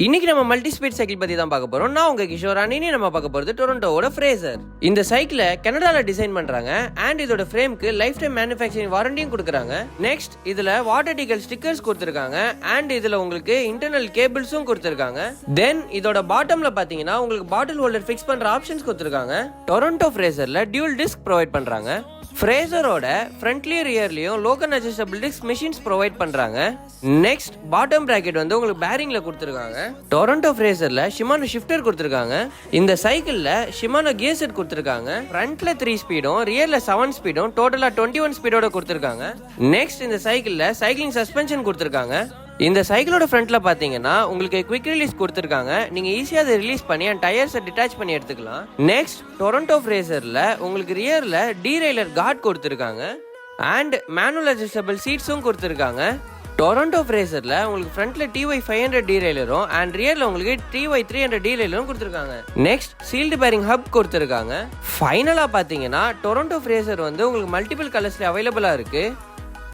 இன்னைக்கு நம்ம multi speed cycle பத்தி தான் பார்க்க போறோம். நான் உங்க கிஷோர். இனி நம்ம பார்க்க போறது டொரண்டோவோட ஃப்ரேசர். இந்த சைக்கிளை கனடால டிசைன் பண்றாங்க அண்ட் இதோட ஃப்ரேம்க்கு லைஃப் டைம் மேனுஃபேக்சரிங் வாரண்டியும் கொடுக்குறாங்க. நெக்ஸ்ட் இதுல வாட்டர் டிகல் ஸ்டிக்கர்ஸ் கொடுத்துருக்காங்க அண்ட் இதுல உங்களுக்கு இன்டர்னல் கேபிள்ஸும் கொடுத்துருக்காங்க. தென் இதோட பாட்டம்ல பாத்தீங்கன்னா உங்களுக்கு பாட்டில் ஹோல்டர் ஃபிக்ஸ் பண்ற ஆப்ஷன்ஸ் கொடுத்துருக்காங்க. டொரண்டோ ஃப்ரேசர்ல டியூல் டிஸ்க் ப்ரொவைட் பண்றாங்க. ஃப்ரேசரோட ஃப்ரண்ட்லயும் ரியர்லயும் local adjustable disc machines provide பண்றாங்க. நெக்ஸ்ட் பாட்டம் பிராக்கெட் வந்து உங்களுக்கு பேரிங்ல கொடுத்துருக்காங்க. டொரண்டோ ஃப்ரேசர்ல ஷிமானோ ஷிஃப்டர் கொடுத்துருக்காங்க. இந்த சைக்கிள்ல ஷிமானோ கியர் செட் கொடுத்துருக்காங்க. ஃப்ரண்ட்ல 3 ஸ்பீடும் ரியர்ல 7 ஸ்பீடும் டோட்டலா 21 ஸ்பீடோட கொடுத்துருக்காங்க. நெக்ஸ்ட் இந்த சைக்கிள்ல சைக்கிளிங் சஸ்பென்ஷன் கொடுத்துருக்காங்க. இந்த சைக்கிளோட ஃப்ரண்ட்ல பாத்தீங்கன்னா உங்களுக்கு குவிக் ரிலீஸ் கொடுத்துருக்காங்க. நீங்க ஈஸியா அதை ரிலீஸ் பண்ணி அந்த டயர்ஸை டிட்டாச் பண்ணி எடுத்துக்கலாம். நெக்ஸ்ட் டொரண்டோ ஃப்ரேசர்ல உங்களுக்கு ரியர்ல டீரைலர் கார்ட் கொடுத்துருக்காங்க அண்ட் மேனுவல் அட்ஜஸ்டபிள் சீட்ஸும் கொடுத்துருக்காங்க. டொரண்டோ ஃப்ரேசர்ல உங்களுக்கு ஃப்ரண்ட்ல TY500 டீரைலரும் அண்ட் ரியர்ல உங்களுக்கு TY300 டீரைலரும் கொடுத்துருக்காங்க. நெக்ஸ்ட் சீல்டு பேரிங் ஹப் கொடுத்துருக்காங்க. ஃபைனலா பாத்தீங்கன்னா டொரண்டோ ஃப்ரேசர் வந்து உங்களுக்கு மல்டிபிள் கலர்ஸ்ல அவைலபிளா இருக்கு.